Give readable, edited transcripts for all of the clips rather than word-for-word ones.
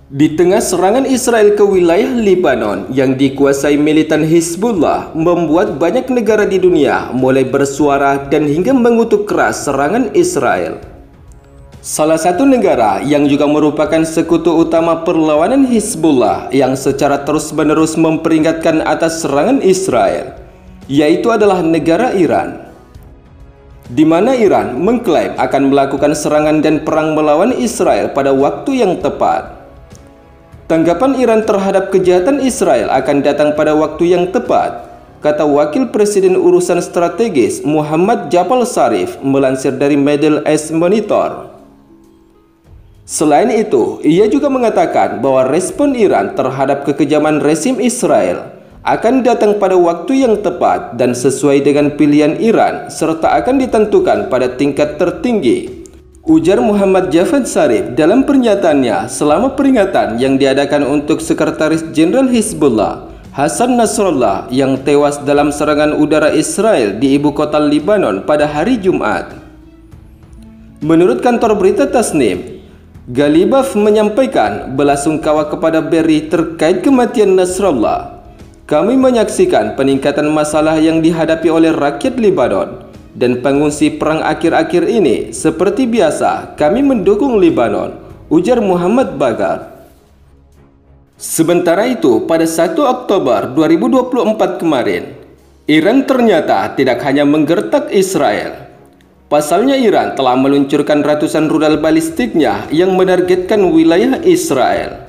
Di tengah serangan Israel ke wilayah Lebanon yang dikuasai militan Hizbullah membuat banyak negara di dunia mulai bersuara dan hingga mengutuk keras serangan Israel. Salah satu negara yang juga merupakan sekutu utama perlawanan Hizbullah yang secara terus-menerus memperingatkan atas serangan Israel, yaitu adalah negara Iran, di mana Iran mengklaim akan melakukan serangan dan perang melawan Israel pada waktu yang tepat. Tanggapan Iran terhadap kejahatan Israel akan datang pada waktu yang tepat, kata Wakil Presiden Urusan Strategis Muhammad Jabal Zarif melansir dari Middle East Monitor. Selain itu, ia juga mengatakan bahwa respon Iran terhadap kekejaman rezim Israel akan datang pada waktu yang tepat dan sesuai dengan pilihan Iran serta akan ditentukan pada tingkat tertinggi, ujar Muhammad Javad Zarif dalam pernyataannya selama peringatan yang diadakan untuk Sekretaris Jenderal Hizbullah Hassan Nasrallah yang tewas dalam serangan udara Israel di ibu kota Lebanon pada hari Jumat. Menurut kantor berita Tasnim, Galibaf menyampaikan belasungkawa kepada Berri terkait kematian Nasrallah. Kami menyaksikan peningkatan masalah yang dihadapi oleh rakyat Lebanon dan pengungsi perang akhir-akhir ini. Seperti biasa, kami mendukung Lebanon, ujar Muhammad Bagar. Sementara itu, pada 1 Oktober 2024 kemarin, Iran ternyata tidak hanya menggertak Israel. Pasalnya Iran telah meluncurkan ratusan rudal balistiknya yang menargetkan wilayah Israel.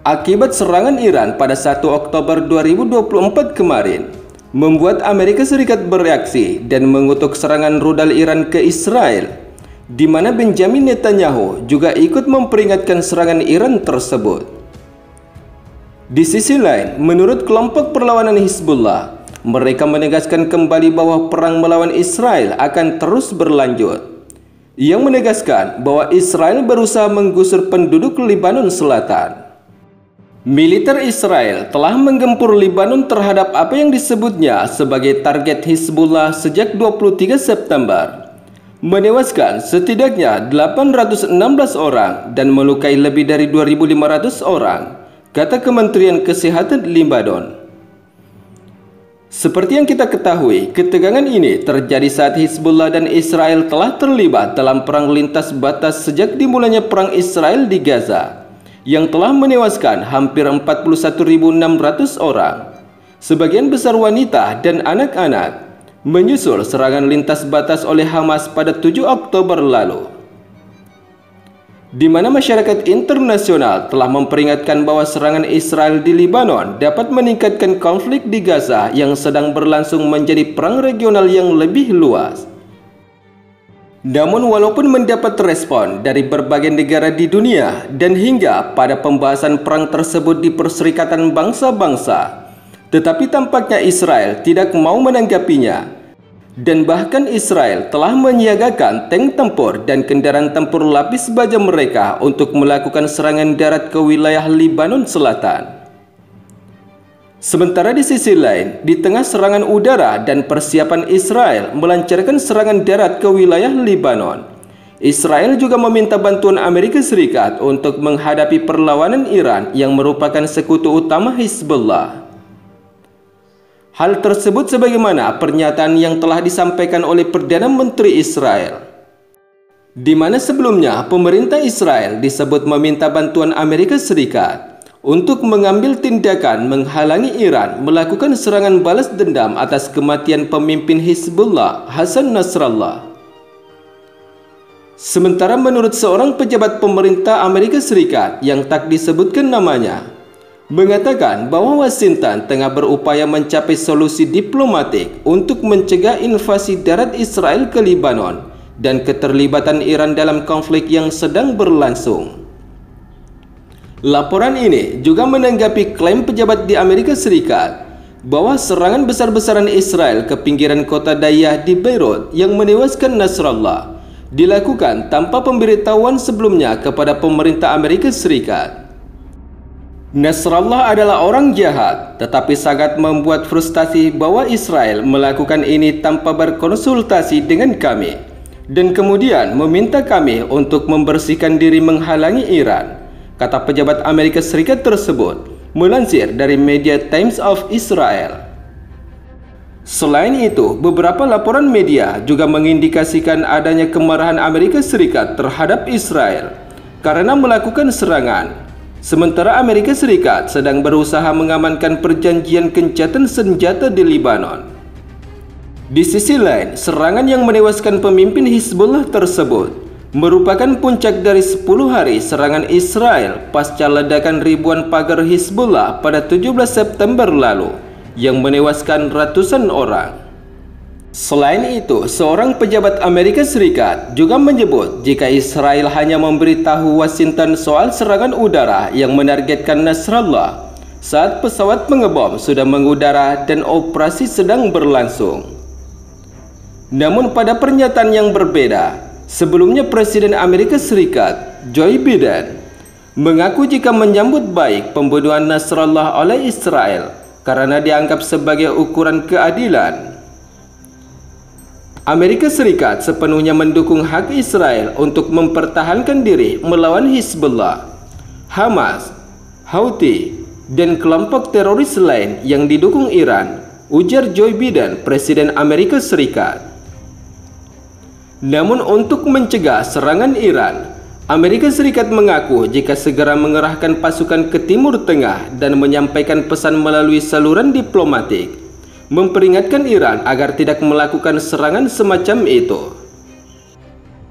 Akibat serangan Iran pada 1 Oktober 2024 kemarin, membuat Amerika Serikat bereaksi dan mengutuk serangan rudal Iran ke Israel, di mana Benjamin Netanyahu juga ikut memperingatkan serangan Iran tersebut. Di sisi lain, menurut kelompok perlawanan Hizbullah, mereka menegaskan kembali bahwa perang melawan Israel akan terus berlanjut. Yang menegaskan bahwa Israel berusaha menggusur penduduk Lebanon Selatan. Militer Israel telah menggempur Lebanon terhadap apa yang disebutnya sebagai target Hizbullah sejak 23 September, menewaskan setidaknya 816 orang dan melukai lebih dari 2.500 orang, kata Kementerian Kesehatan Lebanon. Seperti yang kita ketahui, ketegangan ini terjadi saat Hizbullah dan Israel telah terlibat dalam perang lintas batas sejak dimulainya perang Israel di Gaza, yang telah menewaskan hampir 41.600 orang, sebagian besar wanita dan anak-anak, menyusul serangan lintas batas oleh Hamas pada 7 Oktober lalu, di mana masyarakat internasional telah memperingatkan bahwa serangan Israel di Lebanon dapat meningkatkan konflik di Gaza yang sedang berlangsung menjadi perang regional yang lebih luas. Namun walaupun mendapat respon dari berbagai negara di dunia dan hingga pada pembahasan perang tersebut di Perserikatan Bangsa-Bangsa, tetapi tampaknya Israel tidak mau menanggapinya, dan bahkan Israel telah menyiagakan tank tempur dan kendaraan tempur lapis baja mereka untuk melakukan serangan darat ke wilayah Lebanon Selatan. Sementara di sisi lain, di tengah serangan udara dan persiapan Israel melancarkan serangan darat ke wilayah Lebanon, Israel juga meminta bantuan Amerika Serikat untuk menghadapi perlawanan Iran yang merupakan sekutu utama Hizbullah. Hal tersebut sebagaimana pernyataan yang telah disampaikan oleh Perdana Menteri Israel, di mana sebelumnya pemerintah Israel disebut meminta bantuan Amerika Serikat untuk mengambil tindakan menghalangi Iran melakukan serangan balas dendam atas kematian pemimpin Hizbullah Hassan Nasrallah. Sementara menurut seorang pejabat pemerintah Amerika Serikat yang tak disebutkan namanya, mengatakan bahwa Washington tengah berupaya mencapai solusi diplomatik untuk mencegah invasi darat Israel ke Lebanon dan keterlibatan Iran dalam konflik yang sedang berlangsung. Laporan ini juga menanggapi klaim pejabat di Amerika Serikat bahwa serangan besar-besaran Israel ke pinggiran kota Dayah di Beirut yang menewaskan Nasrallah dilakukan tanpa pemberitahuan sebelumnya kepada pemerintah Amerika Serikat. Nasrallah adalah orang jahat, tetapi sangat membuat frustasi bahwa Israel melakukan ini tanpa berkonsultasi dengan kami, dan kemudian meminta kami untuk membersihkan diri menghalangi Iran, kata pejabat Amerika Serikat tersebut, melansir dari media Times of Israel. Selain itu, beberapa laporan media juga mengindikasikan adanya kemarahan Amerika Serikat terhadap Israel karena melakukan serangan, sementara Amerika Serikat sedang berusaha mengamankan perjanjian gencatan senjata di Lebanon. Di sisi lain, serangan yang menewaskan pemimpin Hizbullah tersebut merupakan puncak dari 10 hari serangan Israel pasca ledakan ribuan pagar Hizbullah pada 17 September lalu yang menewaskan ratusan orang. Selain itu, seorang pejabat Amerika Serikat juga menyebut jika Israel hanya memberitahu Washington soal serangan udara yang menargetkan Nasrallah saat pesawat pengebom sudah mengudara dan operasi sedang berlangsung. Namun pada pernyataan yang berbeda, sebelumnya Presiden Amerika Serikat, Joe Biden, mengaku jika menyambut baik pembunuhan Nasrallah oleh Israel karena dianggap sebagai ukuran keadilan. Amerika Serikat sepenuhnya mendukung hak Israel untuk mempertahankan diri melawan Hizbullah, Hamas, Houthi, dan kelompok teroris lain yang didukung Iran, ujar Joe Biden, Presiden Amerika Serikat. Namun untuk mencegah serangan Iran, Amerika Serikat mengaku jika segera mengerahkan pasukan ke Timur Tengah dan menyampaikan pesan melalui saluran diplomatik, memperingatkan Iran agar tidak melakukan serangan semacam itu.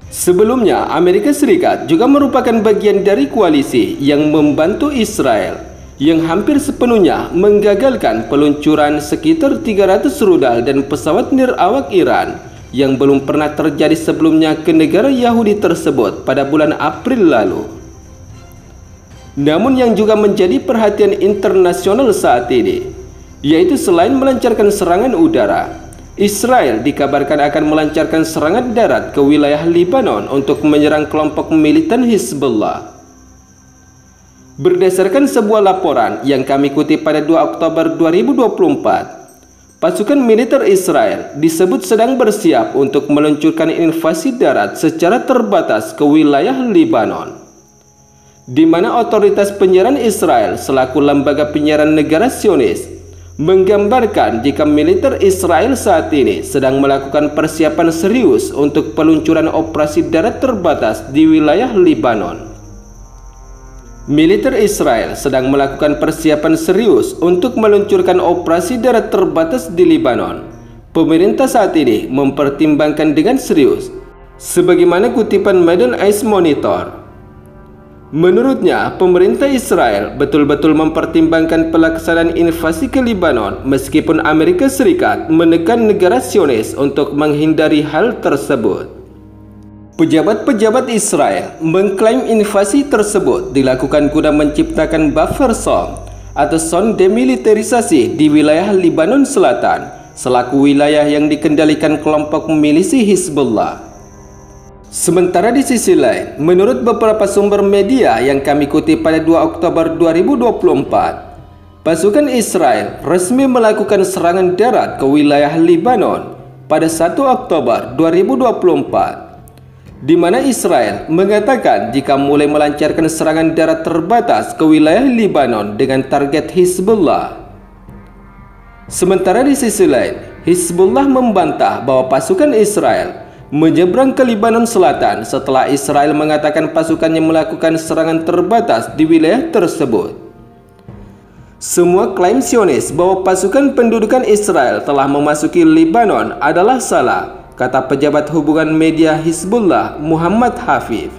Sebelumnya, Amerika Serikat juga merupakan bagian dari koalisi yang membantu Israel, yang hampir sepenuhnya menggagalkan peluncuran sekitar 300 rudal dan pesawat nirawak Iran yang belum pernah terjadi sebelumnya ke negara Yahudi tersebut pada bulan April lalu. Namun yang juga menjadi perhatian internasional saat ini, yaitu selain melancarkan serangan udara, Israel dikabarkan akan melancarkan serangan darat ke wilayah Lebanon untuk menyerang kelompok militan Hizbullah. Berdasarkan sebuah laporan yang kami kutip pada 2 Oktober 2024, pasukan militer Israel disebut sedang bersiap untuk meluncurkan invasi darat secara terbatas ke wilayah Lebanon, di mana otoritas penyiaran Israel selaku lembaga penyiaran negara Zionis menggambarkan jika militer Israel saat ini sedang melakukan persiapan serius untuk peluncuran operasi darat terbatas di wilayah Lebanon. Militer Israel sedang melakukan persiapan serius untuk meluncurkan operasi darat terbatas di Lebanon. Pemerintah saat ini mempertimbangkan dengan serius, sebagaimana kutipan Middle East Monitor. Menurutnya, pemerintah Israel betul-betul mempertimbangkan pelaksanaan invasi ke Lebanon meskipun Amerika Serikat menekan negara Zionis untuk menghindari hal tersebut. Pejabat-pejabat Israel mengklaim invasi tersebut dilakukan guna menciptakan buffer zone atau zona demilitarisasi di wilayah Lebanon Selatan selaku wilayah yang dikendalikan kelompok milisi Hizbullah. Sementara di sisi lain, menurut beberapa sumber media yang kami kutip pada 2 Oktober 2024, pasukan Israel resmi melakukan serangan darat ke wilayah Lebanon pada 1 Oktober 2024. Di mana Israel mengatakan jika mulai melancarkan serangan darat terbatas ke wilayah Lebanon dengan target Hizbullah. Sementara di sisi lain, Hizbullah membantah bahwa pasukan Israel menyeberang ke Lebanon Selatan setelah Israel mengatakan pasukannya melakukan serangan terbatas di wilayah tersebut. Semua klaim Zionis bahwa pasukan pendudukan Israel telah memasuki Lebanon adalah salah, kata pejabat hubungan media Hizbullah Muhammad Hafif.